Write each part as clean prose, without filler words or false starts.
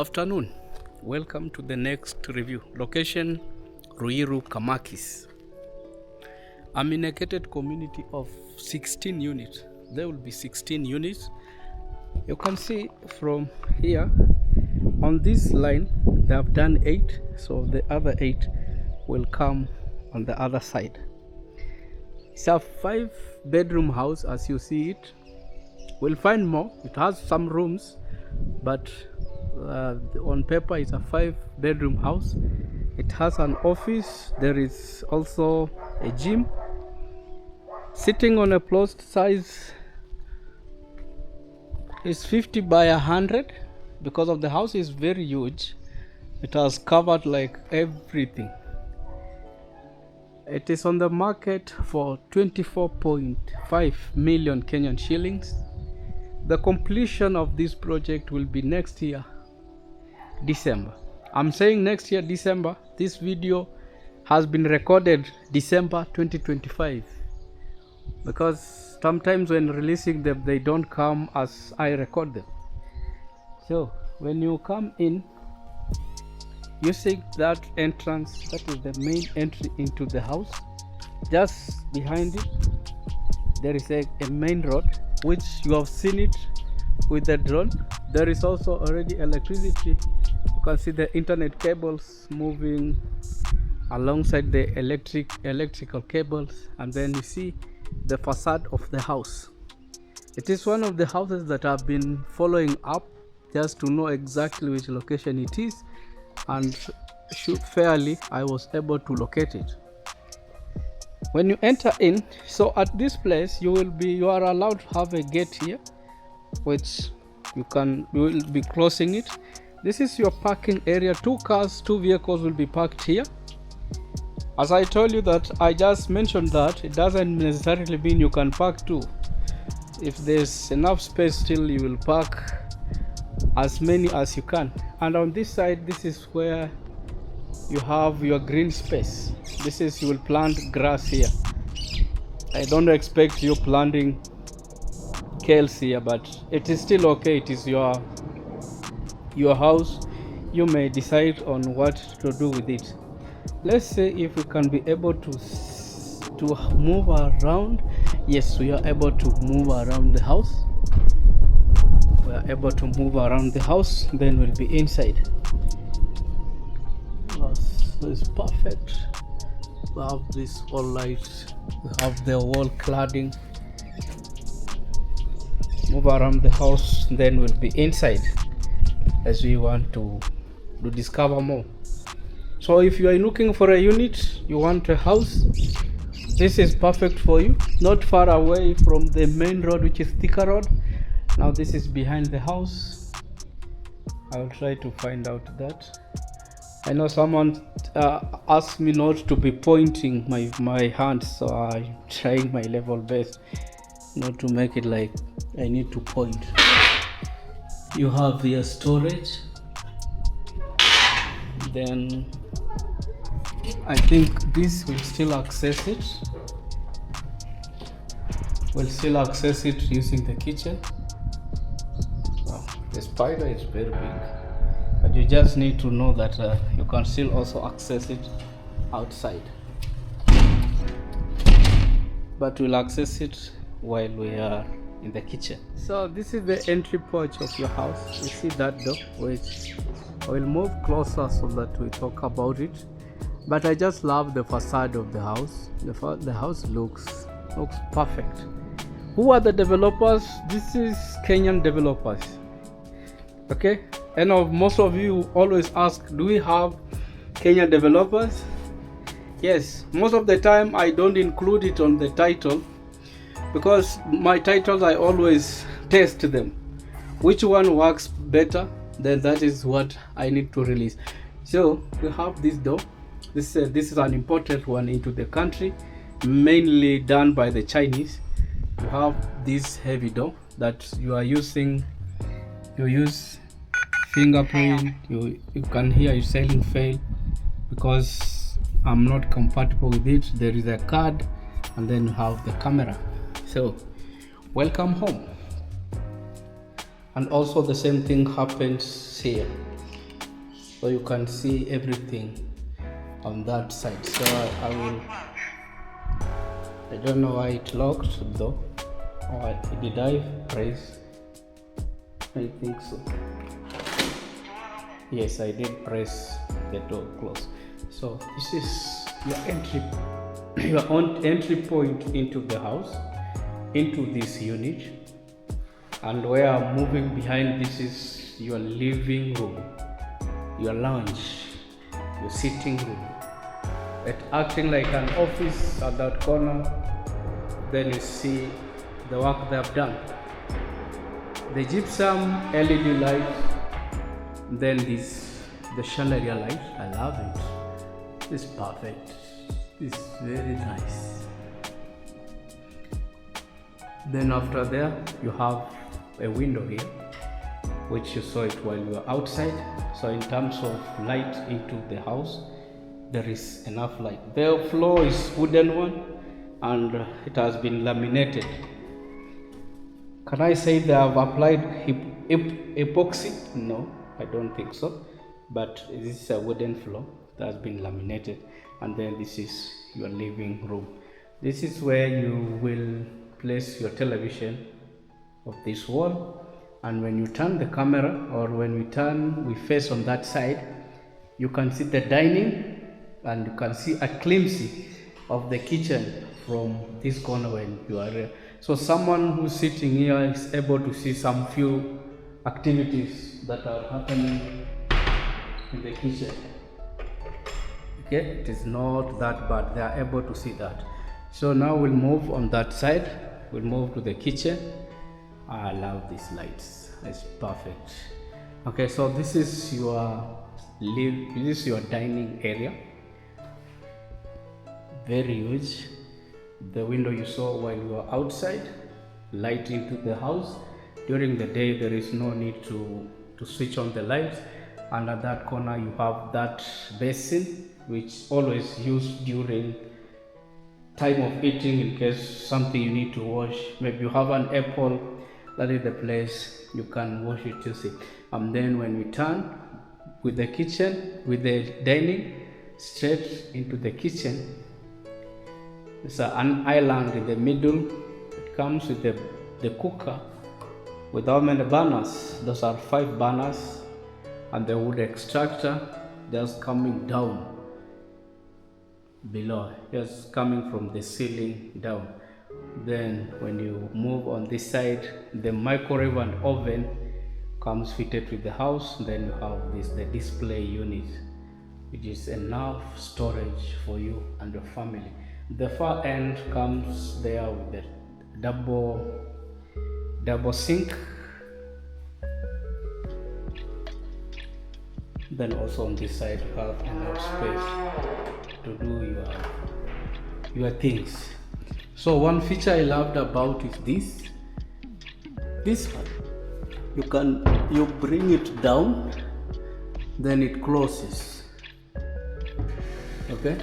afternoon. Welcome to the next review. Location Ruiru, Kamakis. I'm in a gated community of 16 units. There will be 16 units. You can see from here on this line they have done 8, so the other 8 will come on the other side. It's a 5-bedroom house as you see it. We'll find more. It has some rooms, but on paper it's a 5-bedroom house. It has an office. There is also a gym. Sitting on a plot size is 50 by 100 because of the house is very huge. It has covered like everything. It is on the market for 24.5 million Kenyan shillings. The completion of this project will be next year, December. I'm saying next year, December. This video has been recorded December 2025 because sometimes when releasing them, they don't come as I record them. So when you come in, you see that entrance, that is the main entry into the house. Just behind it, there is a main road, which you have seen it with the drone. There is also already electricity. You can see the internet cables moving alongside the electrical cables, and then you see the facade of the house. It is one of the houses that I've been following up just to know exactly which location it is, and fairly I was able to locate it. When you enter in, so at this place you are allowed to have a gate here, which you will be closing it. This is your parking area. 2 vehicles will be parked here. As I told you that I just mentioned that it doesn't necessarily mean you can park 2. If there's enough space, still you will park as many as you can. And on this side, this is where you have your green space. You will plant grass here. I don't expect you planting kales here, but it is still okay. It is your house. You may decide on what to do with it. Let's say if we can be able to move around. Yes, we are able to move around the house. We are able to move around the house, then we'll be inside. So it's perfect. We have this all lights. We have the wall cladding. Move around the house, then we'll be inside as we want to discover more. So if you are looking for a unit, you want a house, this is perfect for you. Not far away from the main road, which is Thika road. Now this is behind the house. I will try to find out that. I know someone asked me not to be pointing my hand, so I'm trying my level best not to make it like I need to point. You have your storage. Then I think this will still access it. We'll still access it using the kitchen. The spider is very big, but you just need to know that you can still also access it outside, but we'll access it while we are in the kitchen. So this is the entry porch of your house. You see that door, which I will move closer so that we talk about it. But I just love the facade of the house. The house looks perfect. Who are the developers? This is Kenyan developers. Okay, and most of you always ask, do we have Kenyan developers? Yes, most of the time I don't include it on the title because my titles I always test them. Which one works better? Then that is what I need to release. So we have this door. This is an important one into the country, mainly done by the Chinese. You have this heavy door that you are using. You use fingerprint. You can hear your selling fail because I'm not compatible with it. There is a card, and then you have the camera. So welcome home. And also the same thing happens here. so you can see everything on that side. So I don't know why it locked though. Or did I press? I think so. Yes, I did press the door close. So this is your entry point into the house, into this unit. And where I'm moving behind, this is your living room, your lounge, your sitting room. It acting like an office at that corner. Then you see the work they have done. The gypsum LED light, then the chandelier light. I love it. It's perfect. It's very nice. Then after there, you have a window here, which you saw it while you were outside. So in terms of light into the house, there is enough light. The floor is wooden one, and it has been laminated. Can I say they have applied epoxy? No, I don't think so. But this is a wooden floor that has been laminated. And then this is your living room. This is where you will place your television of this wall. And when you turn the camera, or when we face on that side, you can see the dining, and you can see a glimpse of the kitchen from this corner when you are there. So someone who's sitting here is able to see some few activities that are happening in the kitchen. Okay, it is not that bad. They are able to see that. So now we'll move on that side. We'll move to the kitchen. I love these lights. It's perfect. Okay, so this is your dining area. Very huge. The window you saw while you were outside, light into the house. During the day, there is no need to switch on the lights. And at that corner, you have that basin, which always used during time of eating in case something you need to wash. Maybe you have an apple, that is the place you can wash it using. And then when we turn with the kitchen, with the dining, straight into the kitchen, it's an island in the middle. It comes with the cooker with how many burners? Those are 5 burners, and the wood extractor just coming down below, just coming from the ceiling down. Then when you move on this side, the microwave and oven comes fitted with the house. Then you have the display unit, which is enough storage for you and your family. The far end comes there with the double sink. Then also on this side you have enough space to do your things. So one feature I loved about is this one. You bring it down, then it closes. Okay.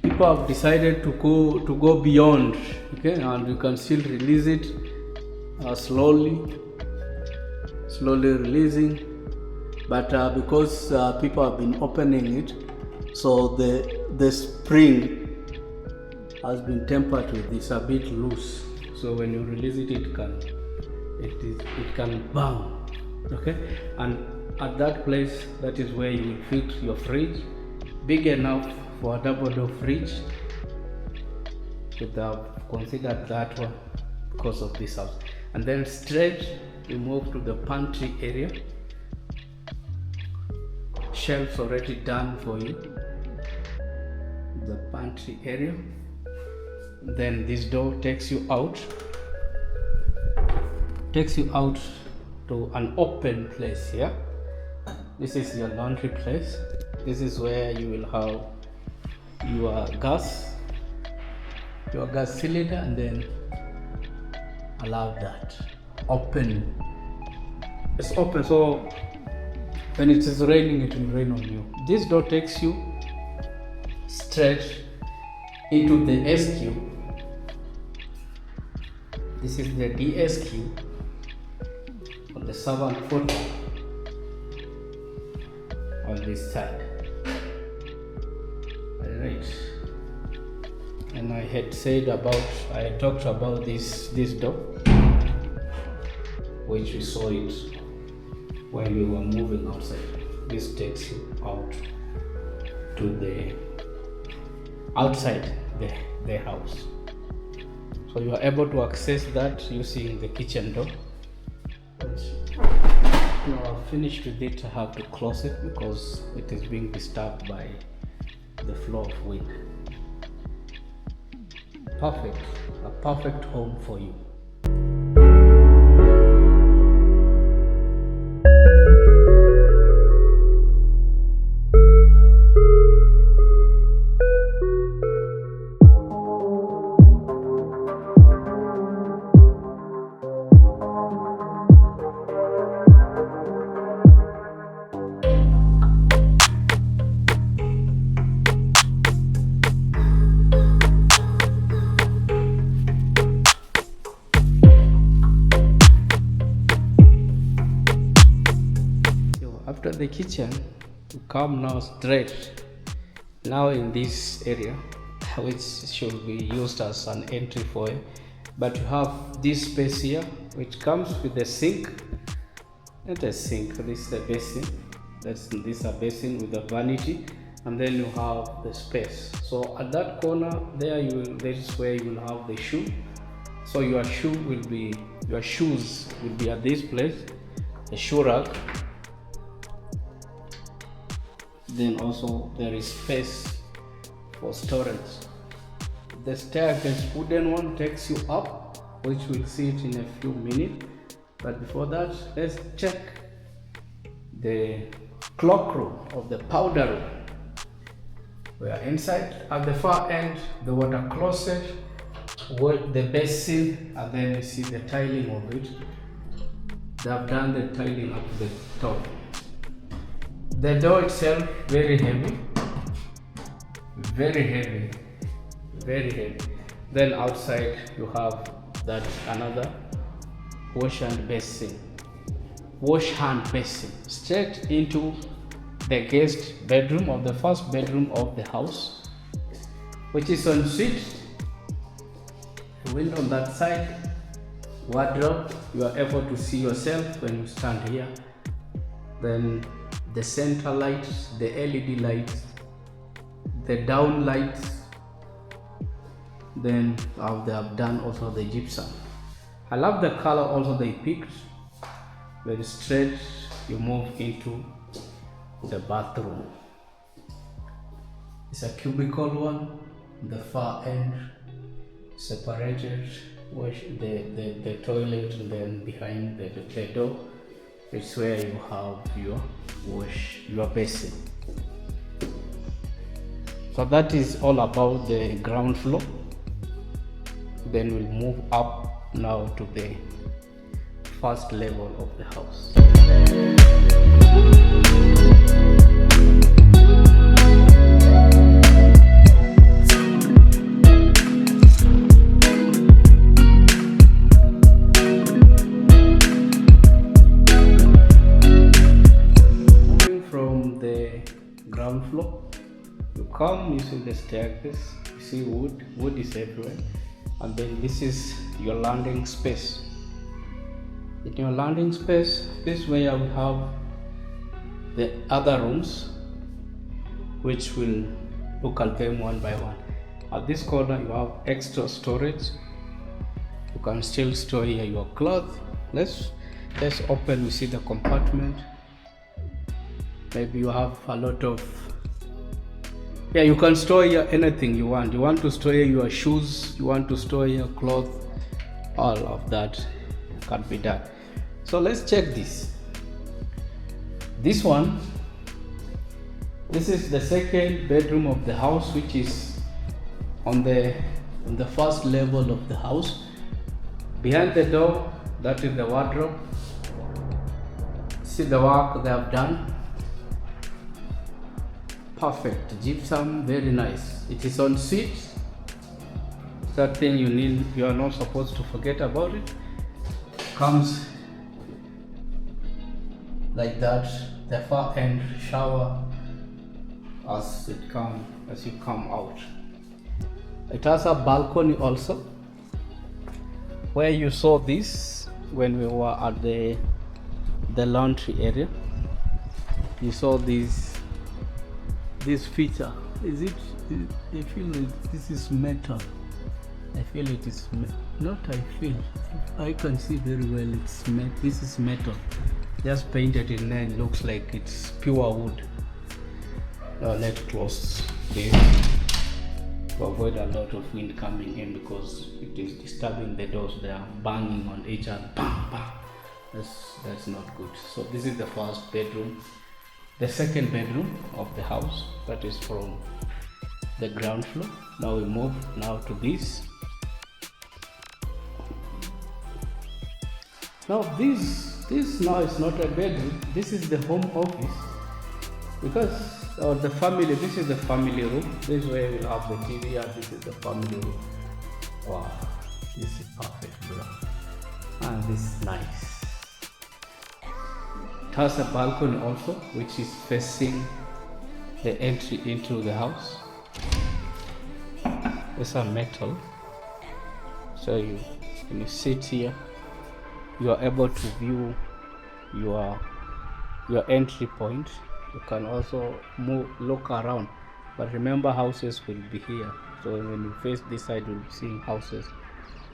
People have decided to go beyond, okay, and you can still release it slowly releasing, but because people have been opening it, so the spring has been tempered with this a bit loose. So when you release it, it can bang, okay. And at that place, that is where you will fit your fridge, big enough for a double door fridge. Should have considered that one because of this house. And then straight you move to the pantry area. Shelves already done for you. The pantry area. Then this door takes you out to an open place here. This is your laundry place. This is where you will have your gas cylinder, and then allow that open. It's open, so when it is raining, it will rain on you. This door takes you straight into the SQ. This is the DSQ on the servant photo. on this side. Alright, and I had talked about this door, which we saw it when we were moving outside. This takes you out to the outside the house, so you are able to access that using the kitchen door. Now I've finished with it. I have to close it because it is being disturbed by the flow of wind. Perfect, a perfect home for you. After the kitchen, you come now straight now in this area, which should be used as an entry foyer, but you have this space here which comes with a sink. Not a sink, this is a basin. This is a basin with a vanity, and then you have the space. So at that corner there, this is where you will have the shoe. So your shoes will be at this place, the shoe rack. Then also there is space for storage. The staircase, wooden one, takes you up, which we'll see it in a few minutes. But before that, let's check the cloak room of the powder room. We are inside. At the far end, the water closet, the basin, and then you see the tiling of it. They have done the tiling up to the top. The door itself, very heavy, very heavy, very heavy. Then outside you have that another wash hand basin straight into the guest bedroom, of the first bedroom of the house, which is ensuite. Window on that side, wardrobe. You are able to see yourself when you stand here. Then the center lights, the LED lights, the down lights. Then they have done also the gypsum. I love the color also they picked. Very straight. You move into the bathroom. It's a cubicle one. The far end separated. Wash the toilet, and then behind the door, it's where you have your basin. So that is all about the ground floor. Then we'll move up now to the first level of the house. Ground floor, you come, you see the staircase, you see wood is everywhere, and then this is your landing space. In your landing space, this is where we have the other rooms, which we'll look at them one by one. At this corner you have extra storage. You can still store here your clothes. Let's open. We see the compartment. Maybe you have a lot of, you can store here anything you want. You want to store here your shoes, you want to store here clothes, all of that can be done. So let's check this. This one, this is the second bedroom of the house, which is on the first level of the house. Behind the door, that is the wardrobe. See the work they have done. Perfect gypsum, very nice. It is on suite. That thing you are not supposed to forget about it. Comes like that the far end shower as you come out. It has a balcony also, where you saw this when we were at the laundry area. You saw this feature. I feel this is metal. I feel it is not. I can see very well. This is metal. Just painted in there. It looks like it's pure wood. Now let's close this to avoid a lot of wind coming in, because it is disturbing the doors. They are banging on each other. Bang, bang. That's not good. So this is the first bedroom. The second bedroom of the house, that is from the ground floor. Now we move to this. Now this now is not a bedroom. This is the home office, because the family. This is the family room. This is where we'll have the TV, and this is the family room. Wow, this is perfect, bro. And this is nice. It has a balcony also, which is facing the entry into the house. It's a metal, so when you sit here, you are able to view your entry point. You can also look around, but remember, houses will be here. So when you face this side, you'll be seeing houses,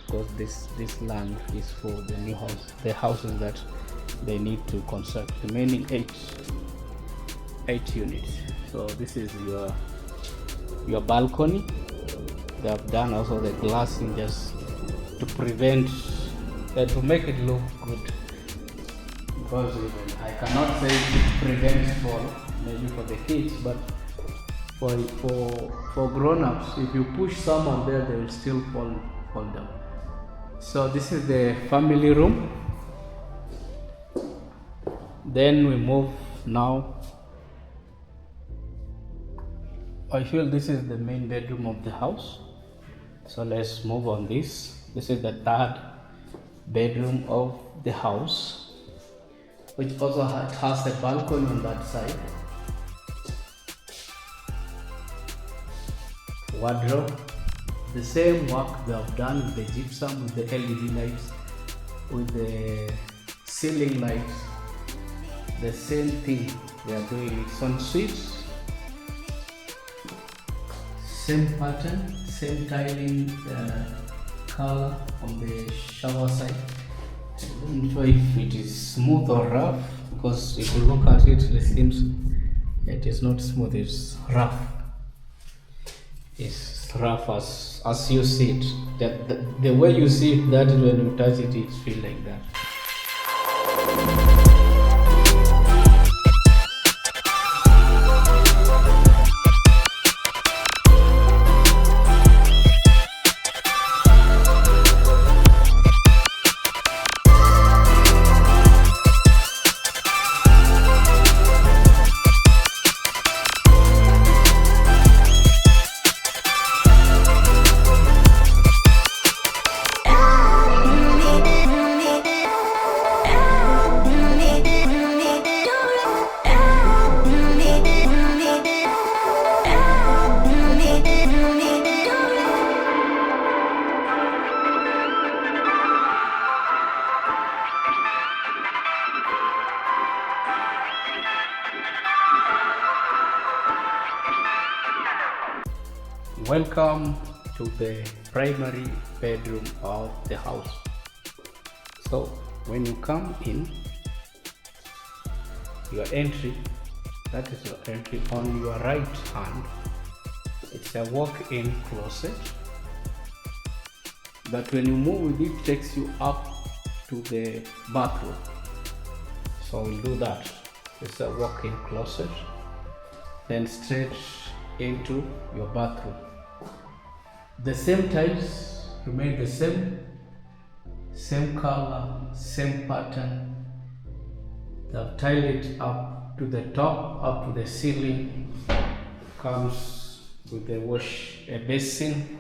because this land is for the new house, the houses that they need to construct, remaining eight units. So this is your balcony. They have done also the glassing just to prevent to make it look good, because I cannot say it prevents fall, maybe for the kids, but for grown-ups, if you push someone there, they will still fall down. So this is the family room. Then we move now. I feel this is the main bedroom of the house. So let's move on this. This is the third bedroom of the house, which also has a balcony on that side. Wardrobe. The same work they have done with the gypsum, with the LED lights, with the ceiling lights. The same thing they are doing. It's on suites. Same pattern, same tiling color on the shower side. I'm not sure if it is smooth or rough, because if you look at it, it seems it is not smooth, it's rough. It's rough as you see it. The way you see it, that is when you touch it, it feels like that. Welcome to the primary bedroom of the house. So when you come in, your entry, that is your entry. On your right hand, it's a walk-in closet, but when you move with it, takes you up to the bathroom. So we'll do that. It's a walk-in closet, then straight into your bathroom. The same tiles remain the same color, same pattern. They've tiled it up to the top, up to the ceiling. Comes with a basin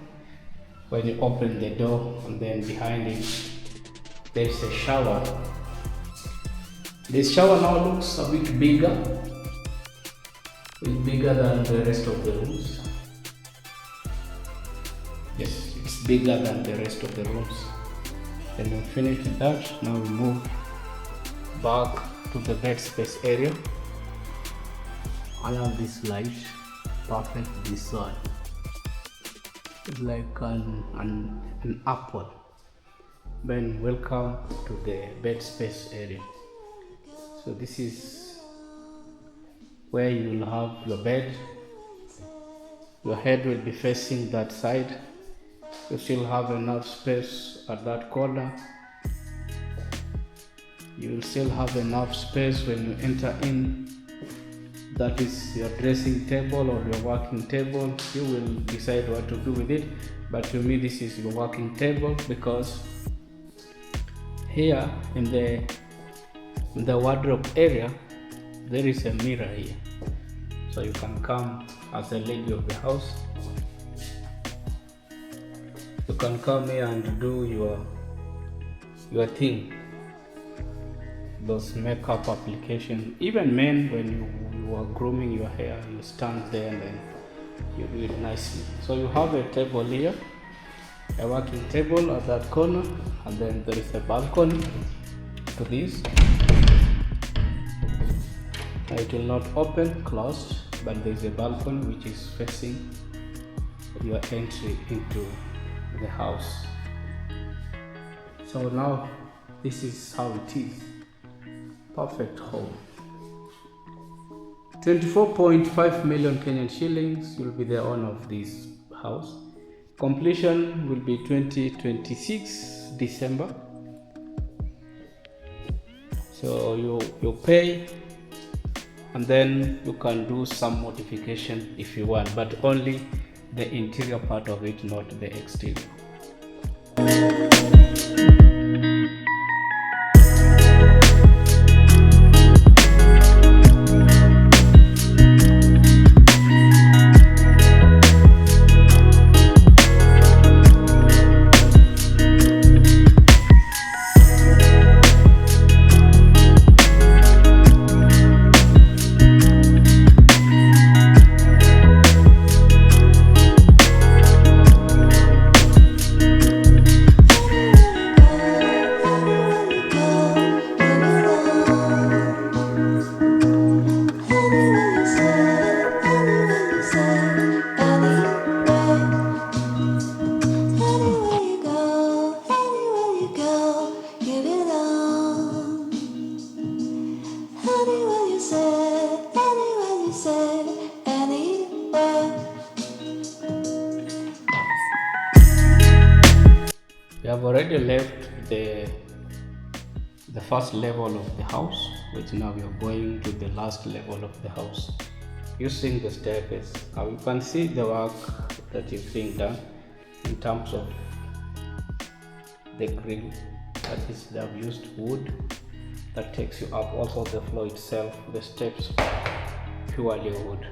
when you open the door, and then behind it there's a shower. This shower now looks a bit bigger. It's bigger than the rest of the rooms. Yes, it's bigger than the rest of the rooms. Then we finish with that. Now we move back to the bed space area. I have this light, perfect design. It's like an apple. Then welcome to the bed space area. So this is where you will have your bed. Your head will be facing that side. You still have enough space at that corner. You will still have enough space when you enter in. That is your dressing table or your working table. You will decide what to do with it. But to me, this is your working table, because here in the wardrobe area, there is a mirror here. So you can come as a lady of the house. You can come here and do your thing. Those makeup application. Even men, when you are grooming your hair, you stand there and then you do it nicely. So you have a table here, a working table at that corner, and then there is a balcony to this. It will not open, closed, but there is a balcony which is facing your entry into the house. So now this is how it is. Perfect home. 24.5 million Kenyan shillings. You'll be the owner of this house. Completion will be 2026 December. So you pay, and then you can do some modification if you want, but only the interior part of it, not the exterior. We have already left the first level of the house, which now we are going to the last level of the house using the staircase. Now you can see the work that you've seen done in terms of the grill. That is, they have used wood that takes you up. Also the floor itself, the steps, purely wood.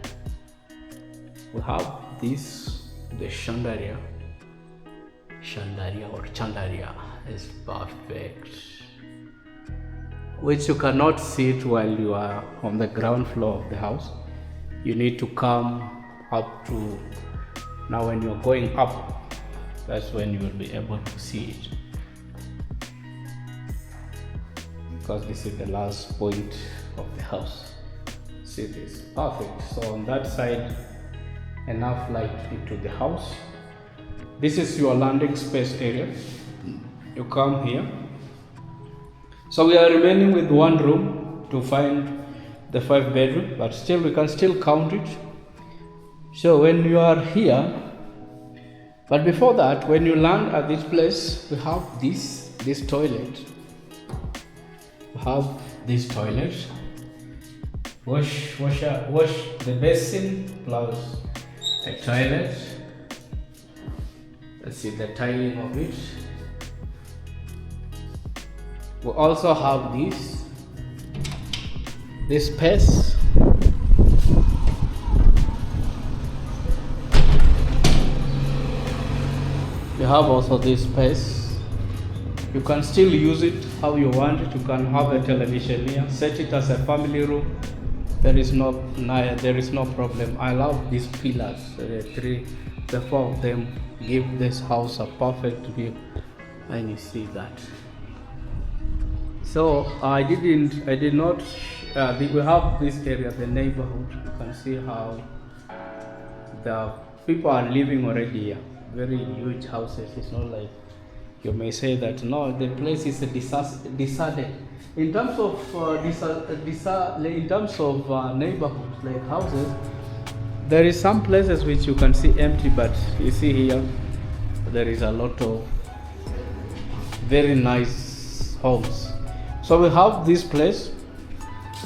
We have this, the chandelier or chandelier is perfect, which you cannot sit while you are on the ground floor of the house. You need to come up to, now when you're going up, that's when you will be able to see it, because this is the last point of the house. See this, perfect. So on that side, enough light into the house. This is your landing space area. You come here. So we are remaining with one room to find the 5 bedroom, but still we can still count it. So when you are here, but before that, when you land at this place, we have this toilet. We have this toilet. Wash the basin plus a toilet. Let's see the tiling of it. We also have this space. We have also this space. You can still use it how you want it. You can have a television here, set it as a family room. There is no problem. I love these pillars. The four of them give this house a perfect view, and you see that. So I did not. We have this area, the neighborhood. You can see how the people are living already here. Very huge houses. It's not like you may say that no, the place is deserted. In terms of neighborhoods like houses, there is some places which you can see empty, but you see here there is a lot of very nice homes. So we have this place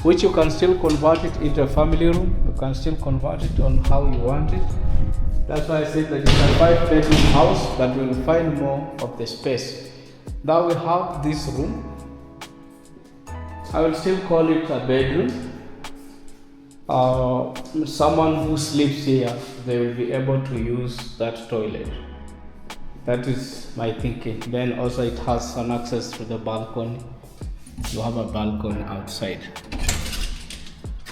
which you can still convert it into a family room. You can still convert it on how you want it. That's why I said that it's a 5-bedroom house, but we'll find more of the space. Now we have this room. I will still call it a bedroom. Someone who sleeps here, they will be able to use that toilet. That is my thinking. Then also it has an access to the balcony. You have a balcony outside.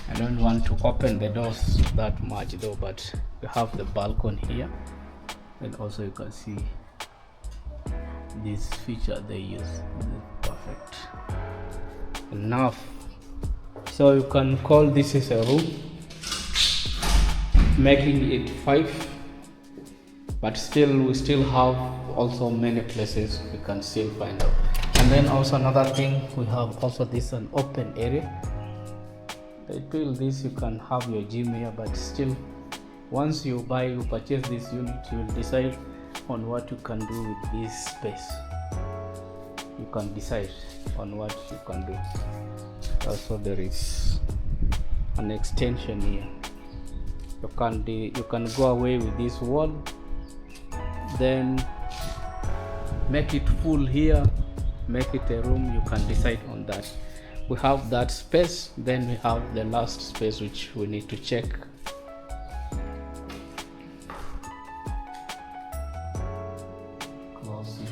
I don't want to open the doors that much though, but you have the balcony here, and also you can see this feature they use. Perfect enough. So you can call this is a room, making it 5, but still we still have also many places we can still find out. And then also another thing, we have also this an open area. I feel this you can have your gym here, but still once you purchase this unit, you will decide on what you can do with this space. You can decide on what you can do. Also there is an extension here. You can go away with this wall, then make it full here, make it a room. You can decide on that. We have that space, then we have the last space which we need to check. Close it.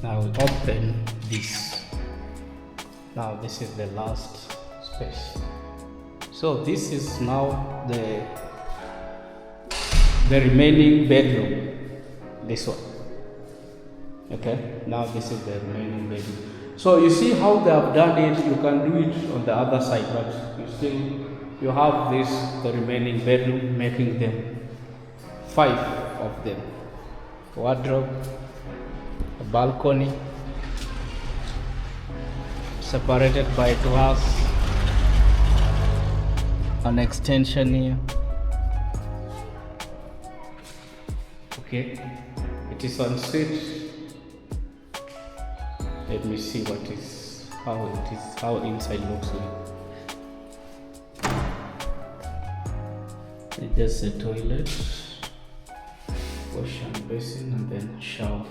Now we open this. Now this is the last space. So this is now the remaining bedroom. This one. Okay, now this is the remaining bedroom. So you see how they have done it. You can do it on the other side, but you have this, the remaining bedroom, making them 5 of them. Wardrobe, a balcony, separated by glass, an extension here. Okay, it is ENSUITE. Let me see how inside looks like. It's just a toilet, wash and basin, and then shower.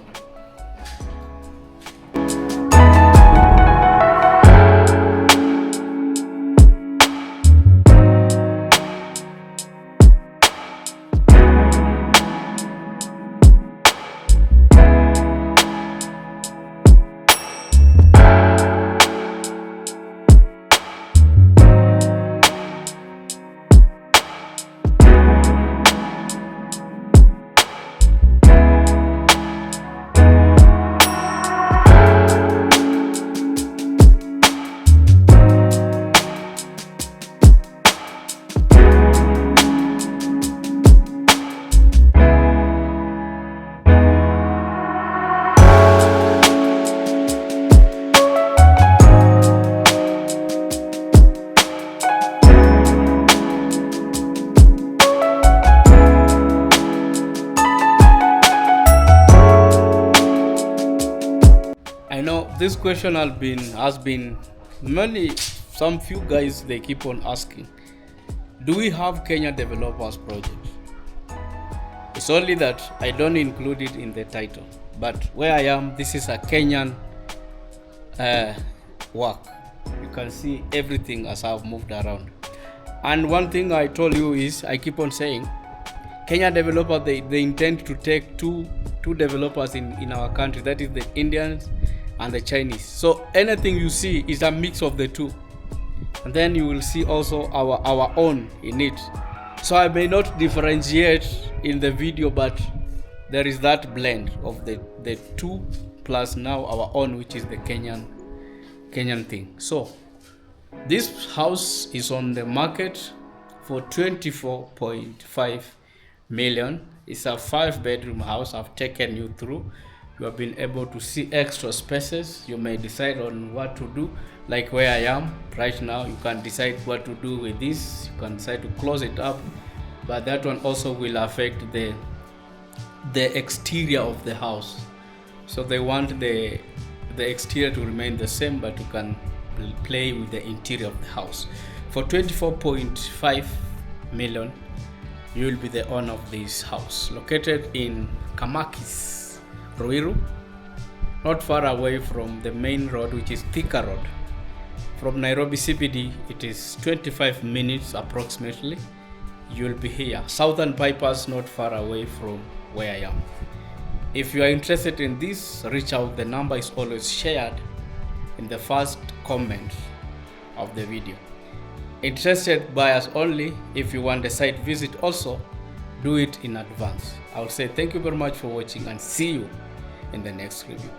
I know this question has been some few guys, they keep on asking, do we have Kenya developers project? It's only that I don't include it in the title, but where I am, this is a Kenyan work. You can see everything as I've moved around. And one thing I told you is, I keep on saying, Kenya developer, they intend to take 2 two developers in our country, that is the Indians and the Chinese. So anything you see is a mix of the two, and then you will see also our own in it. So I may not differentiate in the video, but there is that blend of the two plus now our own, which is the Kenyan thing. So this house is on the market for 24.5 million. It's a 5-bedroom house. I've taken you through. You have been able to see extra spaces. You may decide on what to do, like where I am right now. You can decide what to do with this. You can decide to close it up, but that one also will affect the exterior of the house. So they want the exterior to remain the same, but you can play with the interior of the house. For 24.5 million, you will be the owner of this house, located in Kamakis, Ruiru, not far away from the main road, which is Thika road. From Nairobi CBD, it is 25 minutes approximately. You will be here. Southern bypass, not far away from where I am. If you are interested in this, reach out. The number is always shared in the first comment of the video. Interested buyers only. If you want the site visit also, do it in advance. I will say thank you very much for watching and see you in the next review.